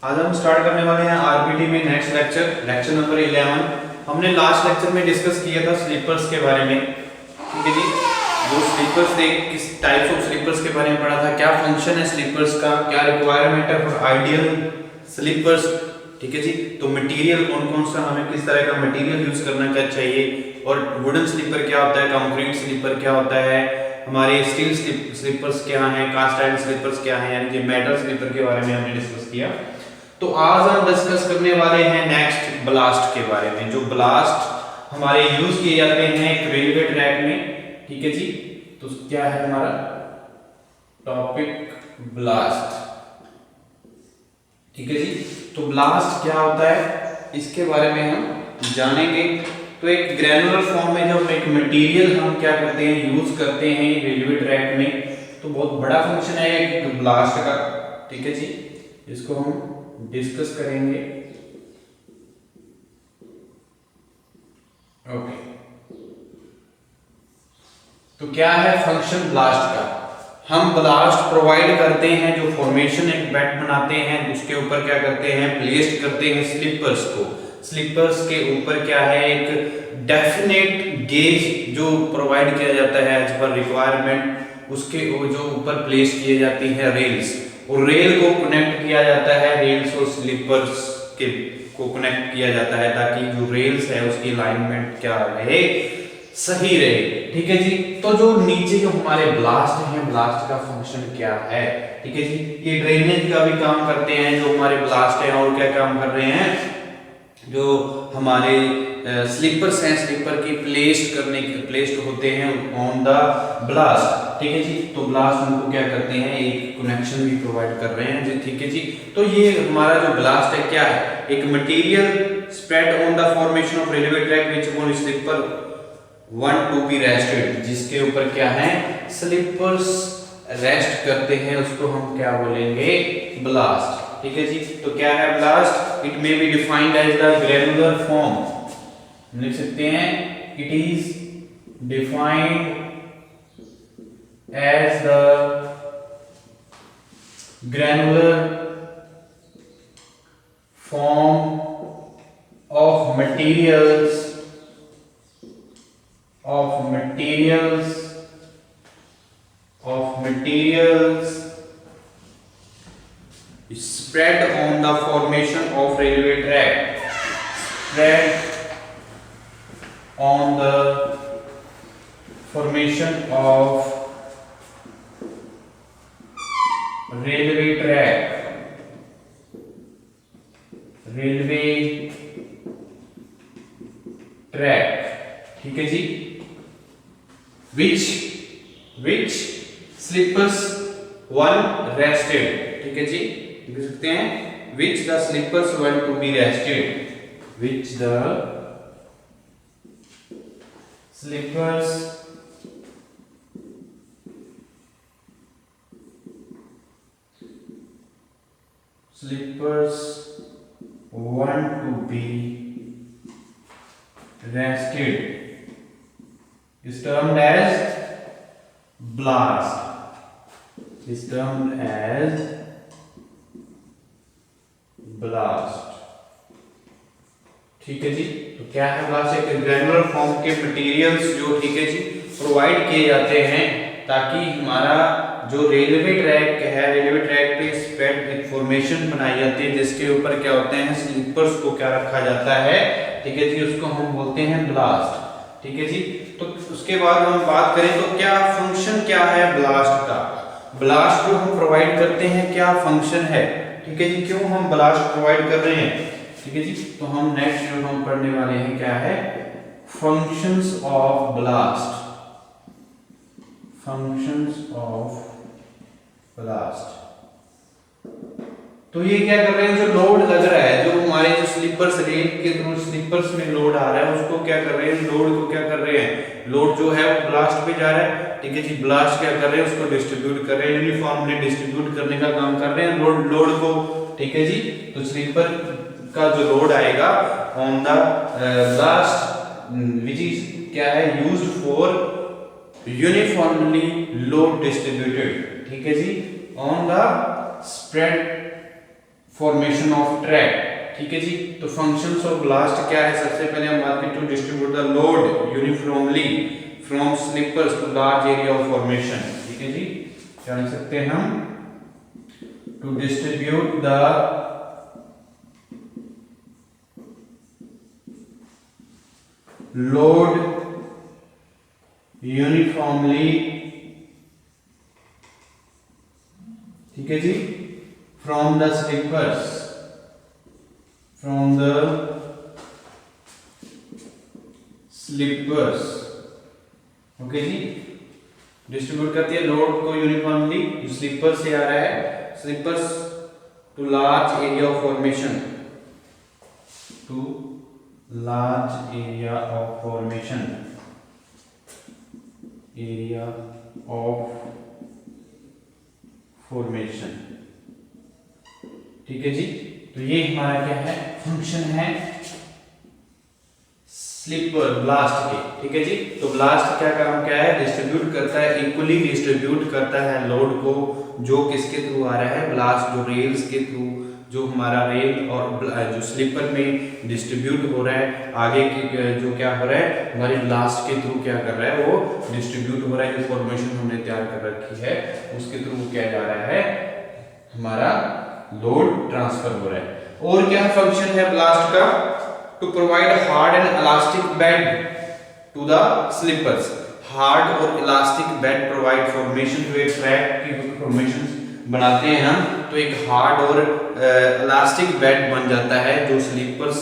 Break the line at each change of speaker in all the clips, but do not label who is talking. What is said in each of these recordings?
आज हम स्टार्ट करने वाले हैं आरपीटी में नेक्स्ट लेक्चर नंबर 11। हमने लास्ट लेक्चर में डिस्कस किया था स्लीपर्स के बारे में, ठीक है जी। जो स्लीपर्स थे, किस टाइप्स ऑफ स्लीपर्स के बारे में पढ़ा था, क्या फंक्शन है स्लीपर्स का, क्या रिक्वायरमेंट है फॉर आइडियल स्लीपर्स, ठीक है जी। तो मटेरियल कौन कौन सा, हमें किस तरह का मटेरियल यूज करना क्या चाहिए, और वुडन स्लीपर क्या होता है, कंक्रीट स्लीपर क्या होता है, हमारे स्टील स्लीपर्स क्या हैं, कास्ट आयरन स्लीपर्स क्या हैं, यानी कि मेटल स्लीपर के बारे में हमने डिस्कस किया। तो आज हम डिस्कस करने वाले हैं नेक्स्ट ब्लास्ट के बारे में। जो ब्लास्ट हमारे यूज किए जाते हैं एक रेलवे ट्रैक में, ठीक है जी। तो क्या है हमारा टॉपिक, ब्लास्ट, ठीक है जी। तो ब्लास्ट क्या होता है इसके बारे में हम जानेंगे। तो एक ग्रैनुलर फॉर्म में जब एक मटेरियल हम क्या करते हैं, यूज करते हैं रेलवे ट्रैक में, तो बहुत बड़ा फंक्शन है एक ब्लास्ट का, ठीक है जी। इसको हम डिस्कस करेंगे। ओके, तो क्या है फंक्शन ब्लास्ट का। हम ब्लास्ट प्रोवाइड करते हैं, जो फॉर्मेशन एक बेड बनाते हैं, उसके ऊपर क्या करते हैं, प्लेस्ड करते हैं स्लीपर्स को। स्लीपर्स के ऊपर क्या है, एक डेफिनेट गेज जो प्रोवाइड किया जाता है एज पर रिक्वायरमेंट, उसके जो ऊपर प्लेस किए जाती है रेल्स, और रेल को कनेक्ट किया जाता है, रेल्स और स्लीपर्स के को कनेक्ट किया जाता है, ताकि जो रेल्स है उसकी अलाइनमेंट क्या रहे, सही रहे, ठीक है जी। तो जो नीचे जो हमारे ब्लास्ट हैं, ब्लास्ट का फंक्शन क्या है, ठीक है जी। ये ड्रेनेज का भी काम करते हैं जो हमारे ब्लास्ट हैं, और क्या काम कर रहे हैं, जो हमारे स्लीपर्स हैं, स्लीपर की प्लेस्ड होते हैं ऑन द ब्लास्ट, ठीक है जी। तो ब्लास्ट उनको क्या करते हैं, एक कनेक्शन भी प्रोवाइड कर रहे हैं जी, ठीक है जी। तो ये हमारा जो ब्लास्ट है क्या है, एक material spread on the formation of railway track which on sleeper want to be rested, जिसके ऊपर क्या है, स्लीपर्स रेस्ट करते हैं, उसको हम क्या बोलेंगे, ब्लास्ट, ठीक है जी। तो क्या है ballast, it may be defined as the granular form, लिख सकते हैं, it is defined as the granular form of materials spread on the formation of railway track, spread on the formation of railway track, ठीक है जी। which slippers one rested, ठीक है जी, लिख सकते हैं, which the slippers want to be rested, which the slippers want to be rested is termed as blast, ठीक है जी। तो क्या है ब्लास्ट, एक ग्रैनुलर फॉर्म के मटेरियल्स जो, ठीक है जी, प्रोवाइड किए जाते हैं, ताकि हमारा जो रेलवे ट्रैक है, रेलवे ट्रैक पे स्प्रेड एक फॉर्मेशन बनाई जाती है, जिसके ऊपर क्या होते हैं, स्लीपर्स को क्या रखा जाता है, ठीक है जी, उसको हम बोलते हैं ब्लास्ट, ठीक है जी। तो उसके बाद हम बात करें तो क्या फंक्शन क्या है ब्लास्ट का। ब्लास्ट जो हम प्रोवाइड करते हैं क्या फंक्शन है, ठीक है जी, क्यों हम ब्लास्ट प्रोवाइड कर रहे हैं, ठीक है जी। तो हम नेक्स्ट जो हम पढ़ने वाले हैं क्या है, फंक्शंस ऑफ ब्लास्ट, तो ये क्या कर रहे हैं, जो लोड लग रहा है, जो हमारे जो स्लीपर्स रेल के थ्रू स्लीपर्स में लोड आ रहा है, उसको क्या कर रहे हैं, लोड को क्या कर रहे हैं, लोड जो है वो ब्लास्ट पे जा रहा है, ठीक है जी। ब्लास्ट क्या कर रहे हैं, उसको डिस्ट्रीब्यूट कर रहे हैं, यूनिफॉर्मली डिस्ट्रीब्यूट करने का काम कर रहे हैं लोड को, ठीक है जी। तो स्लीपर का जो लोड आएगा on the ballast which is क्या है, used for uniformly load distributed, ठीक है जी, on the spread formation of track. ठीक है जी, तो फंक्शंस ऑफ ब्लास्ट क्या है? सबसे पहले हम बात करें to distribute the load uniformly from sleepers to large area of formation. ठीक है जी, क्या लिख सकते हैं हम? To distribute the load uniformly, ठीक है जी, from the sleepers, from the sleepers. Okay जी, डिस्ट्रीब्यूट करती है लोड को यूनिफॉर्मली, जो स्लीपर से आ रहा है, sleepers to large area of formation, to large area of formation, area of formation. ठीक है जी, तो ये हमारा क्या है? फंक्शन है स्लिपर ब्लास्ट के। ठीक है जी, तो ब्लास्ट क्या काम क्या है? डिस्ट्रीब्यूट करता है, इक्वली डिस्ट्रीब्यूट करता है लोड को, जो किसके थ्रू आ रहा है? ब्लास्ट, जो रेल्स के थ्रू, जो हमारा रेल और जो स्लीपर में डिस्ट्रीब्यूट हो रहा है, आगे की जो क्या हो रहा है हमारे ब्लास्ट के थ्रू क्या कर रहा है? वो डिस्ट्रीब्यूट हो रहा है। जो फॉर्मेशन हमने तैयार कर रखी है उसके थ्रू क्या जा रहा है? हमारा लोड ट्रांसफर हो रहा है। और क्या फंक्शन है ब्लास्ट का? To provide hard and elastic bed to the sleepers. Hard और इलास्टिक बेड प्रोवाइड फॉर्मेशन, जो एक ट्रैक की फॉर्मेशन बनाते हैं हम, तो एक हार्ड और इलास्टिक बेड बन जाता है जो स्लीपर्स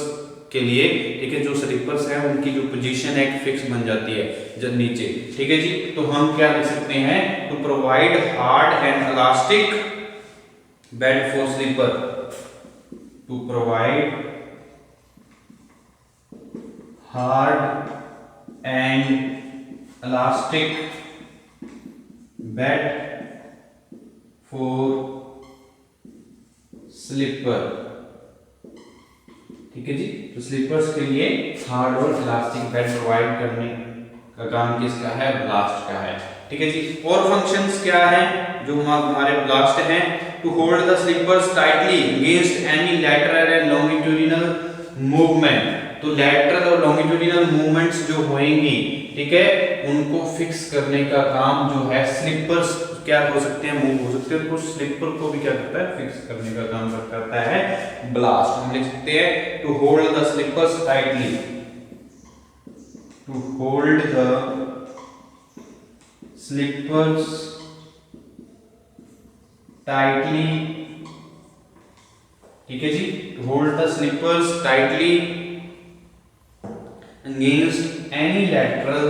के लिए। ठीक है, जो स्लीपर्स हैं उनकी जो पोजीशन है फिक्स बन जाती है जब नीचे। ठीक है जी, तो हम क्या लिख सकते हैं? To provide hard and elastic bed for sleeper, to provide hard and elastic bed for sleeper. ठीक है जी, तो स्लीपर्स के लिए हार्ड और इलास्टिक बेड प्रोवाइड करने का काम किसका है? ब्लास्ट का है। ठीक है जी, और फंक्शंस क्या है जो हमारे ब्लास्ट हैं? To hold the sleepers tightly against any lateral and longitudinal movement. तो लैटरल और लॉन्गिट्यूडिनल मूवमेंट्स जो होंगी, ठीक है, उनको फिक्स करने का काम जो है स्लीपर्स क्या हो सकते हैं? मूव हो सकते हैं, तो स्लीपर को भी क्या करता है? फिक्स करने का काम करता है ब्लास्ट। हम लिख सकते हैं to hold the sleepers tightly, to hold the sleepers tightly. ठीक है जी, to hold the sleepers tightly against any lateral,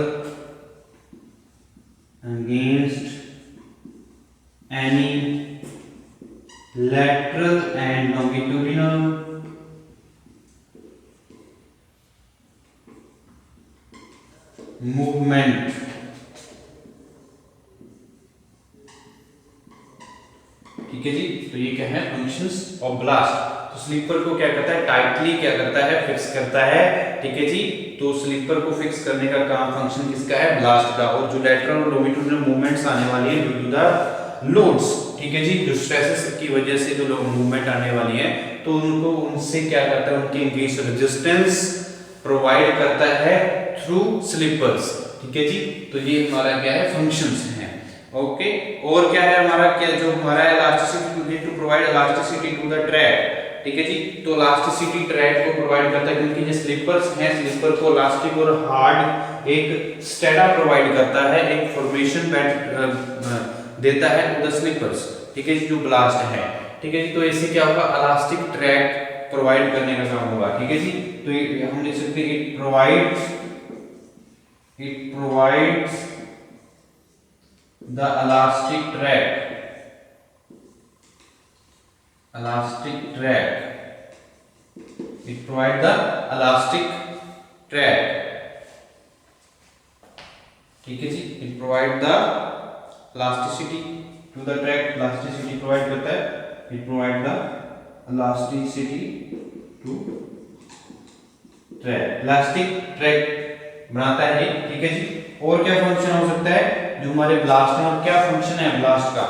against any lateral and longitudinal movement। ठीक है जी, तो ये क्या है? Functions of blast. तो स्लीपर को क्या करता है? टाइटली क्या करता है? फिक्स करता है। ठीक है जी, तो स्लीपर को फिक्स करने का काम फंक्शन किसका है? ब्लास्ट का। और जो लैटरल और लॉन्गिट्यूडिनल मूवमेंट्स आने वाली है ड्यू टू द लोड्स, ठीक है जी, जो स्ट्रेसेस की वजह से जो मूवमेंट आने वाली है, तो उनको उनसे क्या करता है? उनके अगेंस्ट रेजिस्टेंस प्रोवाइड करता है थ्रू स्लीपर्स। ठीक है जी, तो ये हमारा क्या है? फंक्शंस हैं। ओके, और क्या है हमारा? क्या जो हमारा elasticity, to provide elasticity to the track. ठीक है जी, तो इलास्टिसिटी ट्रैक को प्रोवाइड करता है, क्योंकि जो स्लीपर्स हैं, स्लीपर को इलास्टिक और हार्ड एक स्टेडा प्रोवाइड करता है, एक फॉर्मेशन बेड देता है टू द स्लीपर्स। ठीक है जी, जो ब्लास्ट है। ठीक है जी, तो इससे क्या होगा? इलास्टिक ट्रैक प्रोवाइड करने का काम होगा। ठीक है जी, तो हम लिख सकते हैं it provides the elastic track, it provide the elastic track। ठीक है जी, it provide the elasticity to the track, elasticity provide करता है, it provide the elasticity to track, elastic track बनाता है। ठीक है जी, और क्या फंक्शन हो सकता है जो हमारे ब्लास्ट में? और क्या फंक्शन है ब्लास्ट का?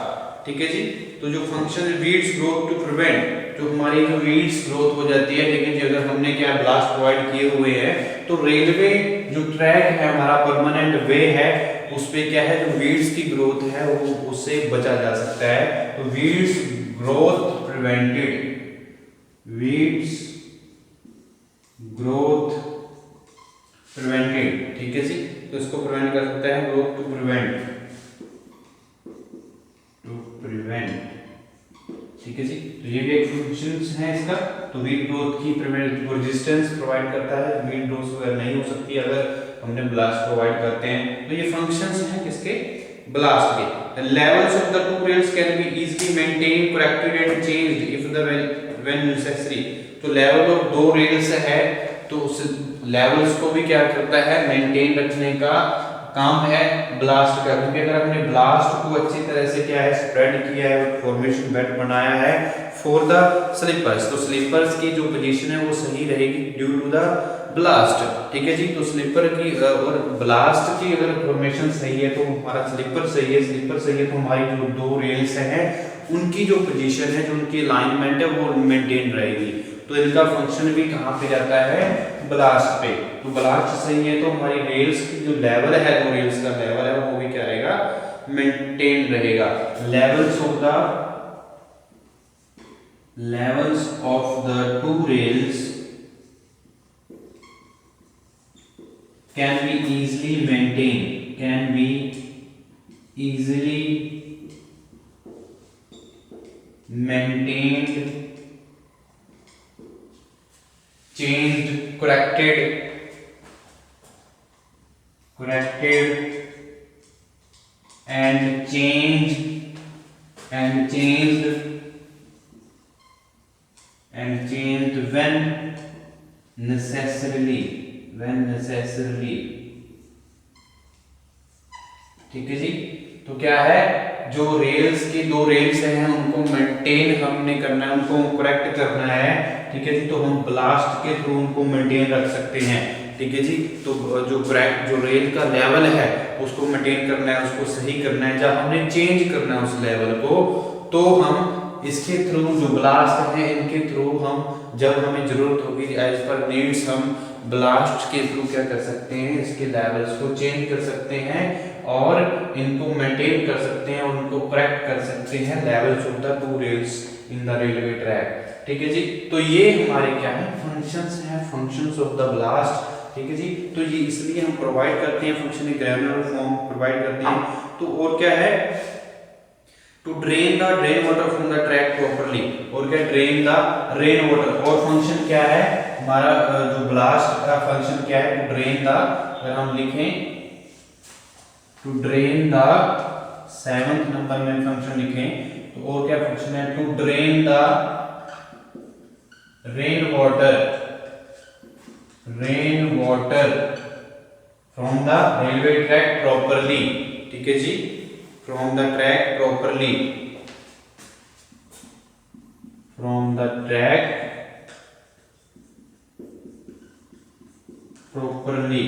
ठीक है जी, तो जो function reeds growth to prevent जो हमारी जो वीड्स ग्रोथ हो जाती है, ठीक है जी, अगर हमने क्या ब्लास्ट प्रोवाइड किए हुए हैं तो रेलवे जो ट्रैक है हमारा परमानेंट वे है, उस पे क्या है जो वीड्स की ग्रोथ है वो उससे बचा जा सकता है। तो weeds growth prevented, weeds growth prevented, ठीक है जी, तो इसको प्रिवेंट कर सकते हैं ग्रोथ टू प्रिवेंट, ठीक है जी। तो ये भी एक फंक्शंस है इसका। तो वीड ग्रोथ की रेजिस्टेंस प्रोवाइड करता है, वीड ग्रोथ वगैरह नहीं हो सकती अगर हमने ब्लास्ट प्रोवाइड करते हैं। तो ये फंक्शंस हैं किसके, ब्लास्ट के। Levels of the two rails can be easily maintain, corrected and changed if the when necessary. तो लेवल ऑफ दो रेल्स है तो उस लेवल्स को भी क्या करता है, मेंटेन रखने का काम है ब्लास्ट का, क्योंकि अगर हमने ब्लास्ट को अच्छी तरह से क्या है स्प्रेड किया है, फॉर्मेशन बेड बनाया है फॉर द स्लीपर्स, तो स्लीपर्स की जो पोजीशन है वो सही रहेगी ड्यू टू द ब्लास्ट, ठीक है जी। तो स्लीपर की और ब्लास्ट की अगर फॉर्मेशन सही है तो हमारा स्लीपर सही है, स्लीपर सही है तो हमारी जो दो रेल्स हैं उनकी जो पोजीशन है, जो उनकी अलाइनमेंट है वो मेंटेन रहेगी। तो इनका फंक्शन भी कहाँ पे जाता है, ब्लास्ट पे। तो ब्लास्ट सही है तो हमारी रेल्स की जो लेवल है, जो रेल्स का लेवल है वो भी क्या रहेगा, मेंटेन रहेगा। Levels of the two rails can be easily maintained, changed, corrected and changed when necessarily, ठीक है जी। तो क्या है, जो रेल्स की दो रेल्स हैं उनको मेंटेन हमने करना है, उनको करेक्ट करना है, ठीक है जी। तो हम ब्लास्ट के थ्रू उनको मेंटेन रख सकते हैं, ठीक है जी। तो जो रेल का लेवल है उसको मेंटेन करना है, उसको सही करना है। जब हमने चेंज करना है उस लेवल को तो हम इसके थ्रू, जो ब्लास्ट है इनके थ्रू हम जब हमें जरूरत होगी एज पर नीड्स हम ब्लास्ट के थ्रू क्या कर सकते हैं, इसके लेवल्स को चेंज कर सकते हैं और इनको मेंटेन कर सकते हैं और उनको करेक्ट कर सकते हैं, levels of the two rails in the railway track, ठीक है जी। तो ये हमारे क्या है, फंक्शंस हैं, फंक्शंस ऑफ द ब्लास्ट, ठीक है जी। तो ये इसलिए हम प्रोवाइड करते हैं, function in granular form provide करते हैं। तो और क्या है, to drain water from the track properly, और क्या, ड्रेन द रेन वाटर। और फंक्शन क्या है हमारा, जो ब्लास्ट का फंक्शन क्या है, टू ड्रेन द, अगर हम लिखें to drain the 7th number में फंक्शन लिखें तो और क्या फंक्शन है, to drain the rain water from the railway track properly, ठीक है जी, from the track properly, from the track properly.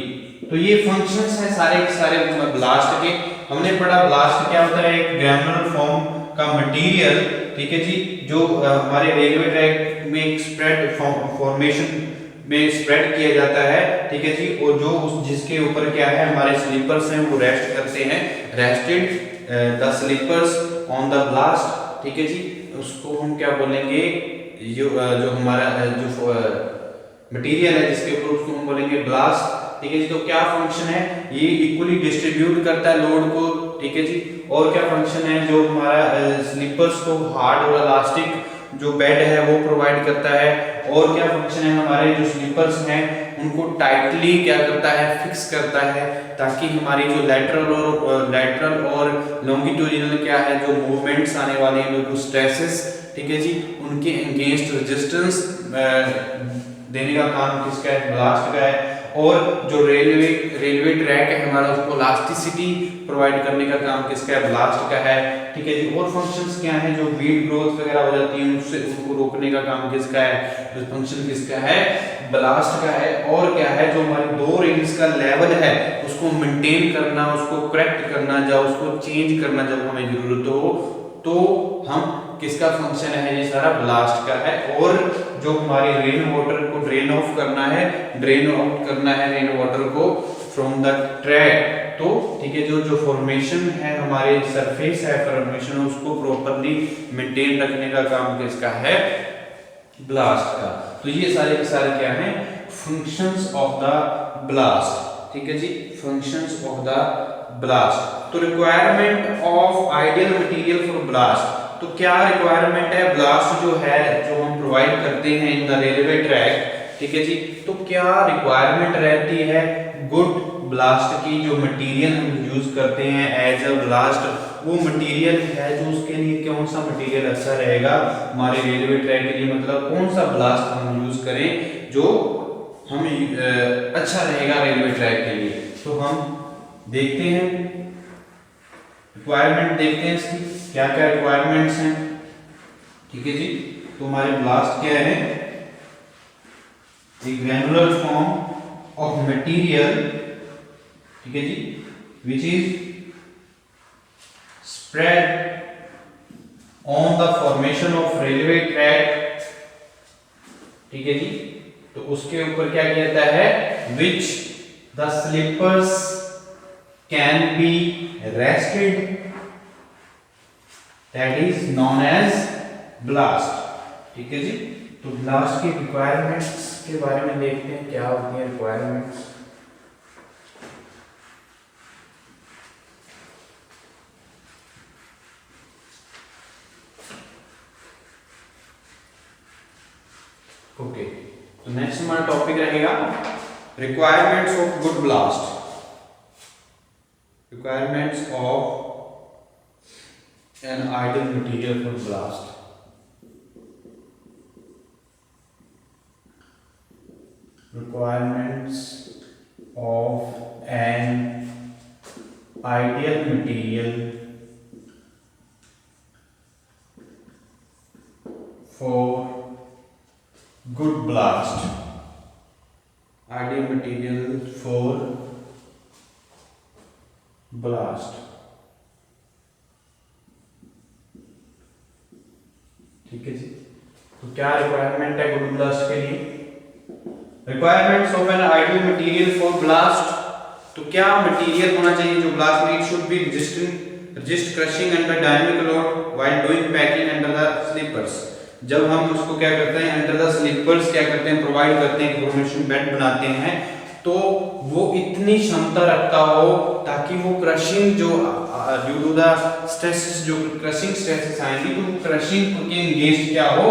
तो ये फंक्शंस हैं सारे के सारे ब्लास्ट के। हमने पढ़ा ब्लास्ट क्या होता है, एक ग्रैनुलर फॉर्म का मटेरियल, ठीक है जी, जो हमारे रेलवे ट्रैक में स्प्रेड फॉर्मेशन में स्प्रेड किया जाता है, ठीक है जी। और जो जिसके ऊपर क्या है हमारे स्लीपर्स हैं वो रेस्ट करते हैं, rested the sleepers on the ballast, ठीक है जी। उसको हम क्या बोलेंगे, जो हमारा जो मटेरियल है जिसके ऊपर, उसको हम बोलेंगे ब्लास्ट, ठीक है जी। तो क्या फंक्शन है, ये इक्वली डिस्ट्रीब्यूट करता है लोड को, ठीक है जी। और क्या फंक्शन है, जो हमारा स्लीपर्स को हार्ड और इलास्टिक जो बेड है वो प्रोवाइड करता है। और क्या फंक्शन है, हमारे जो स्लीपर्स हैं उनको टाइटली क्या करता है, फिक्स करता है, ताकि हमारी जो लैटरल और लॉन्गिट्यूडिनल क्या है जो मूवमेंट्स आने वाले हैं, जो स्ट्रेसेस, ठीक है जी, उनके अगेंस्ट रेजिस्टेंस देने का काम किसका है, ब्लास्ट का है। और जो रेलवे ट्रैक है हमारा, उसको इलास्टिसिटी प्रोवाइड करने का काम किसका है, ब्लास्ट का है, ठीक है जी। और फंक्शंस क्या हैं, जो वीड ग्रोथ वगैरह हो जाती है उससे उनको रोकने का काम किसका है, जो फंक्शन किसका है, ब्लास्ट का है। और क्या है, जो हमारी दो रेल्स का लेवल है उसको मेंटेन करना, उसको करेक्ट करना, जब उसको चेंज करना जब हमें जरूरत हो तो हम किसका फंक्शन है, ये सारा ब्लास्ट का है। और जो हमारे रेन वाटर को ड्रेन ऑफ करना है, ड्रेन आउट करना है रेन वाटर को फ्रॉम द ट्रैक, तो ठीक है, जो फॉर्मेशन है हमारे सरफेस है फॉर्मेशन, उसको प्रॉपर्ली मेंटेन रखने का काम किसका है, ब्लास्ट का। तो ये सारे के सारे क्या हैं, फंक्शंस ऑफ द ब्लास्ट, ठीक है जी, फंक्शंस ऑफ द ब्लास्ट। तो requirement of ideal material for blast, तो क्या रिक्वायरमेंट है, ब्लास्ट जो है जो हम प्रोवाइड करते हैं इन द रेलवे ट्रैक, ठीक है जी, तो क्या रिक्वायरमेंट रहती है गुड ब्लास्ट की, जो मटेरियल हम यूज करते हैं एज अ ब्लास्ट, वो मटेरियल है जो उसके लिए कौन सा मटेरियल अच्छा रहेगा हमारे रेलवे ट्रैक के लिए, मतलब कौन सा ब्लास्ट हम यूज करें जो हम अच्छा रहेगा रेलवे ट्रैक के लिए। तो हम देखते हैं रिक्वायरमेंट, देखते हैं इसकी क्या क्या रिक्वायरमेंट्स हैं, ठीक है जी। तो हमारे ब्लास्ट क्या है, ग्रैनुलर फॉर्म ऑफ मटेरियल, ठीक है जी, which is spread on the formation of railway track, ठीक है जी। तो उसके ऊपर क्या कहता है, which the slippers can be rested, that is known as blast, ठीक है जी। तो ब्लास्ट की रिक्वायरमेंट्स के बारे में देखते हैं, क्या होती है रिक्वायरमेंट्स। ओके, तो नेक्स्ट हमारा टॉपिक रहेगा requirements of good blast, requirements of an ideal material for blast. Requirements of an ideal material for good blast, ideal material for blast, ठीक है जी। तो क्या रिक्वायरमेंट है गुड ब्लास्ट के लिए, requirements of an ideal material for blast, तो क्या मटेरियल होना चाहिए जो ब्लास्ट में, it should be resist crushing under dynamic load while doing packing under the slippers। जब हम उसको क्या करते हैं, अंडर द स्लीपर्स क्या करते हैं, प्रोवाइड करते हैं, फॉर्मेशन बेड बनाते हैं, तो वो इतनी क्षमता रखता हो ताकि वो क्रशिंग जो ड्यू टू द स्ट्रेसेस, जो क्रशिंग स्ट्रेसेस आएंगी, तो वो क्रशिंग के एंगेज क्या हो,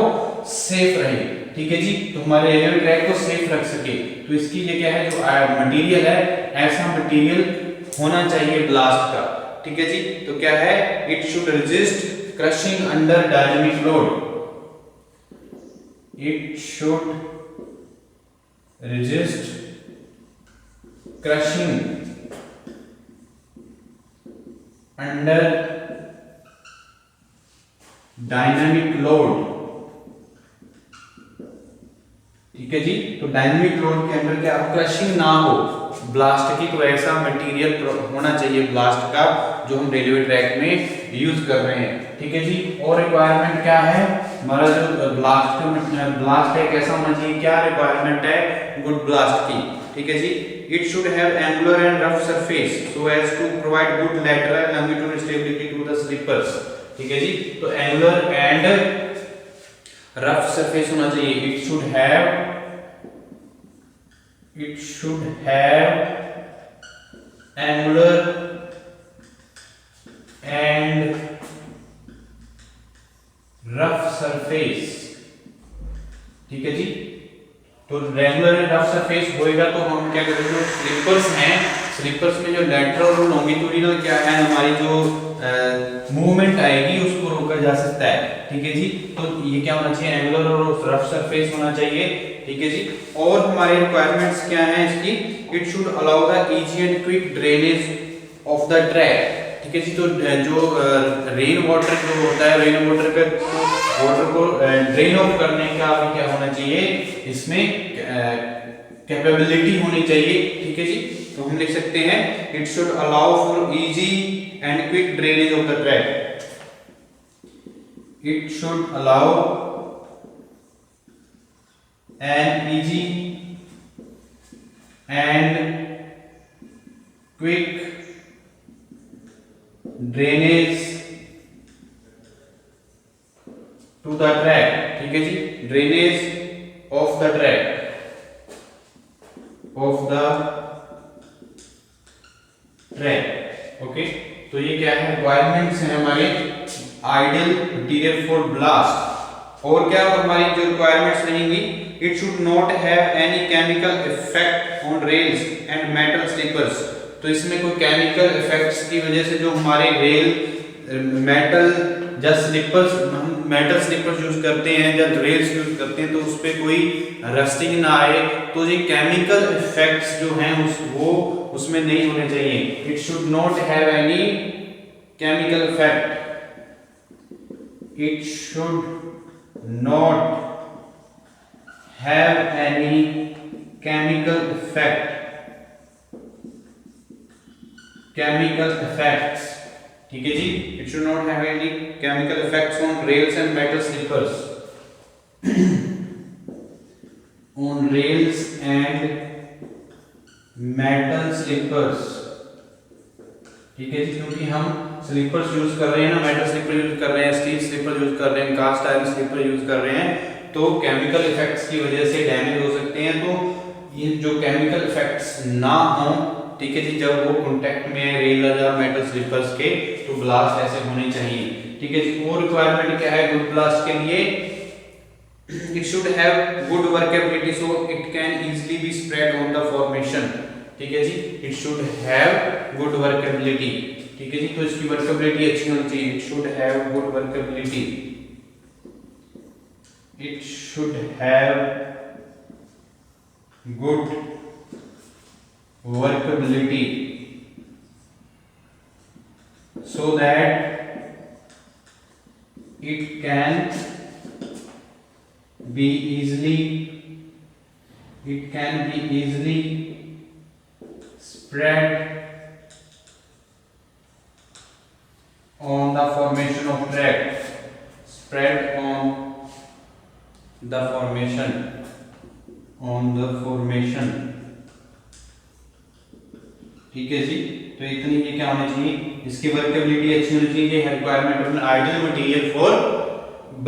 सेफ रहे, ठीक है जी। तो हमारे रेलवे ट्रैक को सेफ रख सके, तो इसकी ये क्या है, जो मटेरियल है, ऐसा मटेरियल होना चाहिए ब्लास्ट का, ठीक है जी। तो क्या है, it should resist crushing under dynamic load, it should resist crushing under dynamic load, ठीक है जी। तो डायनामिक लोड के अंदर क्या क्रशिंग ना हो ब्लास्ट की, तो ऐसा मटेरियल होना चाहिए ब्लास्ट का जो हम रेलवे ट्रैक में यूज कर रहे हैं, ठीक है जी। और रिक्वायरमेंट क्या है, हमारा जो ब्लास्ट है कैसा होना चाहिए, क्या रिक्वायरमेंट है गुड ब्लास्ट की, ठीक है जी। It should have angular and rough surface so as to provide good lateral longitudinal stability to the sleepers, ठीक है जी। तो एंगुलर एंड रफ सरफेस होना चाहिए, it should have angular and rough surface, ठीक है जी। तो रेगुलर एंड रफ सरफेस होएगा तो हम क्या करेंगे, जो स्लीपर्स हैं, स्लीपर्स में जो लैटरल और लॉन्गिट्यूडिनल क्या है, हमारी जो मूवमेंट आएगी उसको रोका जा सकता है, ठीक है जी। तो ये क्या होना चाहिए, एंगुलर और रफ सरफेस होना चाहिए, ठीक है जी। और हमारे रिक्वायरमेंट्स क्या हैं इसकी, it should allow the easy and quick drainage of the track, ठीक है जी। तो जो रेन वाटर जो होता है, रेन वाटर को ड्रेन ऑफ करने का भी क्या होना चाहिए, इसमें कैपेबिलिटी होनी चाहिए, ठीक है जी। तो हम लिख सकते हैं it should allow for easy and quick drainage of the track, It should allow an easy and quick drainage to the track। ठीक है जी, drainage of the track, of the track. Okay, तो ये क्या है, रिक्वायरमेंट्स हैं हमारे ideal material for blast. और क्या हमारी जो रिक्वायरमेंट्स रहेंगी, it should not have any chemical effect on rails and metal sleepers. तो इसमें कोई केमिकल इफेक्ट्स की वजह से जो हमारे रेल मेटल या स्लीपर्स, हम मेटल स्लीपर्स यूज करते हैं या रेल्स यूज करते हैं, तो उस पर कोई रस्टिंग ना आए, तो ये केमिकल इफेक्ट्स जो हैं वो उसमें नहीं होने चाहिए। It should not have any chemical effect, it should not have any chemical effect, chemical effects. ठीक है जी, it should not have any chemical effects on rails and metal sleepers, on rails and metal sleepers. ठीक है जी, क्योंकि हम slippers use कर रहे हैं ना, मेटल स्लीपर यूज कर रहे हैं, स्टील स्लीपर यूज कर रहे हैं, कास्ट आयरन स्लीपर यूज कर रहे हैं, तो केमिकल इफेक्ट्स की वजह से डैमेज हो सकते हैं। तो ये जो केमिकल इफेक्ट्स ना हो, ठीक है जी, जब वो कांटेक्ट में है रेल या मेटल स्लीपर्स के, तो ब्लास्ट ऐसे होने चाहिए। ठीक है जी, और रिक्वायरमेंट क्या है गुड ब्लास्ट के लिए, it should have good workability so it can easily be spread on the formation. ठीक है जी, it should have good workability. ठीक है जी, तो इसकी वर्केबिलिटी अच्छी होनी चाहिए, it should have good workability, it should have good workability so that it can be easily spread on the formation of track, spread on the formation। ठीक है जी, तो इतनी ये क्या होना चाहिए, इसकी वर्केबिलिटी अच्छी होनी चाहिए, requirement of ideal material for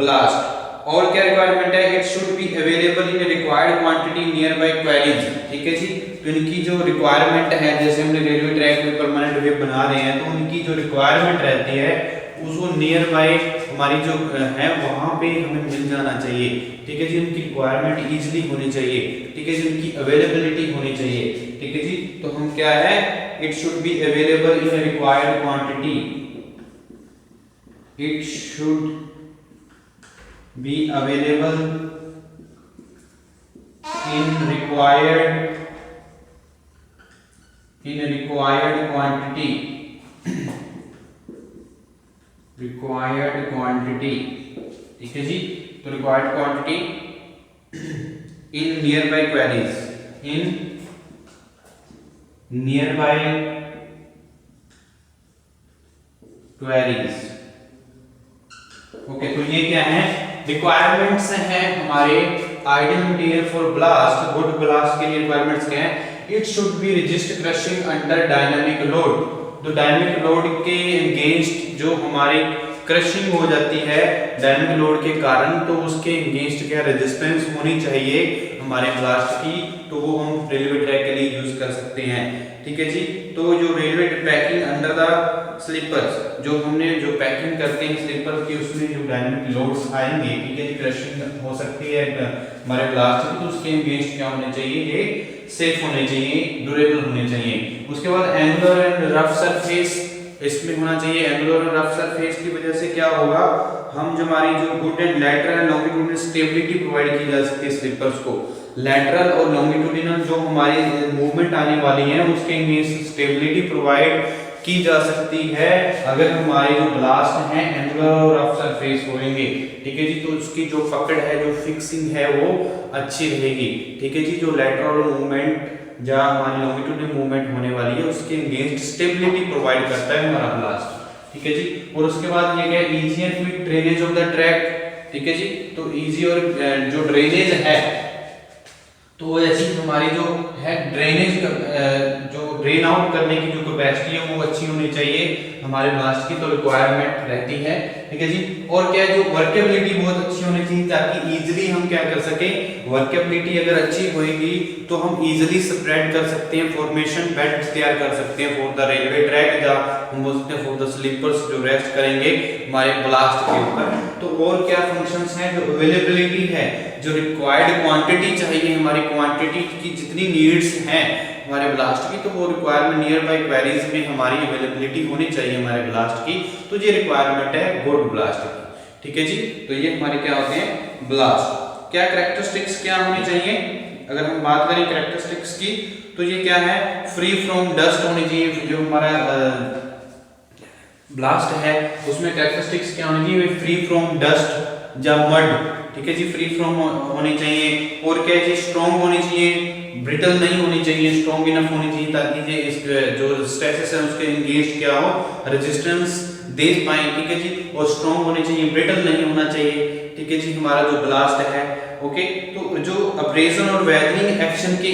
blast. और क्या रिक्वायरमेंट है, it should be available in required quantity near by queries. ठीक है जी, तो इनकी जो रिक्वायरमेंट है, जैसे हमने रेलवे ट्रैक में परमानेंट वे बना रहे हैं, तो उनकी जो रिक्वायरमेंट रहती है उसको नियर बाय हमारी जो है वहां पे हमें मिल जाना चाहिए। ठीक है जी, उनकी रिक्वायरमेंट इजीली होनी चाहिए। ठीक है जी, उनकी अवेलेबिलिटी होनी चाहिए। ठीक है जी, तो हम क्या है, it should be available in required quantity, it should be available in required quantity, required quantity. ठीक है जी, तो required quantity in near by queries, in near by queries. Okay, तो ये क्या है, रिक्वायरमेंट्स हैं हमारे ideal material for blast. Good ballast के लिए रिक्वायरमेंट्स क्या है, it should be resist crushing under dynamic load. तो डायनामिक लोड के अगेंस्ट जो हमारी क्रशिंग हो जाती है डायनामिक लोड के कारण, तो उसके अगेंस्ट क्या रेजिस्टेंस होनी चाहिए हमारे ब्लास्ट की, तो वो हम रेलवे ट्रैक के लिए यूज कर सकते हैं। ठीक है जी, तो जो railway packing under the sleepers, जो हमने जो पैकिंग करते हैं स्लीपर की, उसमें जो डायनामिक लोड्स आएंगे, ठीक है जी, क्रशिंग हो सकती है हमारे ब्लास्ट की, तो उसके अगेंस्ट क्या होने चाहिए, ये सेफ होने चाहिए, ड्यूरेबल होने चाहिए। उसके बाद एंगुलर एंड रफ सरफेस इसमें होना चाहिए। एंगुलर और रफ सरफेस की वजह से क्या होगा, हम जो हमारी जो good and lateral and longitudinal stability provide की जा सकती है स्लीपर्स को। लैटरल और लॉन्गिट्यूडिनल जो हमारी मूवमेंट आने वाली है उसके अगेंस्ट स्टेबिलिटी प्रोवाइड की जा सकती है अगर हमारे जो ब्लास्ट हैं एंगुलर और रफ सरफेस होंगे। ठीक है जी, तो उसकी जो पकड़ है, जो फिक्सिंग है वो अच्छी रहेगी। ठीक है जी, जो लैटरल मूवमेंट जहाँ हमारी लॉन्गिट्यूडिनल मूवमेंट होने वाली है उसके अगेंस्ट स्टेबिलिटी प्रोवाइड करता है हमारा ब्लास्ट। ठीक है जी। और उसके बाद ये क्या है, easy and quick drainage of the track, ठीक है जी। तो इजी और जो ड्रेनेज है, तो ऐसी हमारी जो है ड्रेनेज जो ड्रेन आउट करने की जो कैपेसिटी है वो अच्छी होनी चाहिए हमारे ब्लास्ट की, तो रिक्वायरमेंट रहती है, ठीक है जी। और क्या है, जो वर्केबिलिटी बहुत अच्छी होनी चाहिए ताकि इजीली हम क्या कर सके, वर्केबिलिटी अगर अच्छी होगी तो हम इजीली स्प्रेड कर सकते हैं, फॉर्मेशन बेड तैयार कर सकते हैं फॉर द रेलवे ट्रैक, या हम बोलते हैं फॉर द स्लीपर्स जो रेस्ट करेंगे हमारे ब्लास्ट के ऊपर। तो और क्या फंक्शंस हैं, जो अवेलेबिलिटी है, जो रिक्वायर्ड क्वांटिटी चाहिए, हमारी क्वांटिटी की जितनी नीड्स हैं हमारे ब्लास्ट की, तो वो रिक्वायरमेंट नियर बाय क्वेरीज में हमारी अवेलेबिलिटी होनी चाहिए हमारे ब्लास्ट की। तो ये रिक्वायरमेंट है गुड ब्लास्ट की, ठीक है जी। तो ये हमारे क्या होते हैं ब्लास्ट। क्या कैरेक्टरिस्टिक्स क्या होनी चाहिए, अगर हम बात करें कैरेक्टरिस्टिक्स की, तो ये क्या है, फ्री फ्रॉम डस्ट होनी चाहिए। जो हमारा ब्लास्ट है उसमें कैरेक्टरिस्टिक्स क्या होनी चाहिए, फ्री फ्रॉम डस्ट या मड, ठीक है जी, फ्री फ्रॉम होनी चाहिए। और क्या है, स्ट्रॉन्ग होनी चाहिए, ब्रिटल नहीं होनी चाहिए, स्ट्रॉन्ग इनफ होनी चाहिए ताकि ये इस जो स्ट्रेसेस है उसके एंगेज क्या हो, रेजिस्टेंस दे पाए, ठीक है जी। और स्ट्रॉन्ग होनी चाहिए, ब्रिटल नहीं होना चाहिए, ठीक है जी, हमारा जो ब्लास्ट है। ओके, तो जो अब्रेजन और वेदरिंग एक्शन की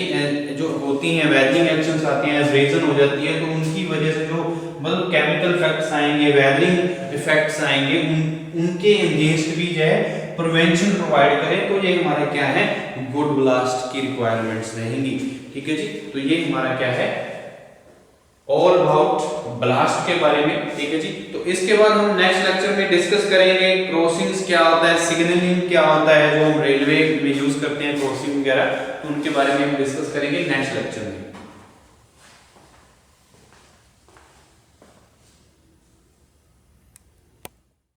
जो होती हैं, वेदरिंग एक्शंस आती हैं, अब्रेजन हो जाती है, तो उनकी वजह से जो मतलब केमिकल इफेक्ट्स आएंगे, वेदरिंग इफेक्ट्स आएंगे, उनके अगेंस्ट भी जो है प्रिवेंशन प्रोवाइड करें, तो ये हमारा क्या है, गुड ब्लास्ट की रिक्वायरमेंट्स रहेंगी, ठीक है जी। तो ये हमारा क्या है, ऑल अबाउट ब्लास्ट के बारे में, ठीक है जी। तो इसके बाद हम नेक्स्ट लेक्चर में डिस्कस करेंगे क्रॉसिंग्स क्या होता है, सिग्नलिंग क्या होता है, जो हम रेलवे में यूज करते हैं क्रॉसिंग वगैरह, तो उनके बारे में हम डिस्कस करेंगे नेक्स्ट लेक्चर में।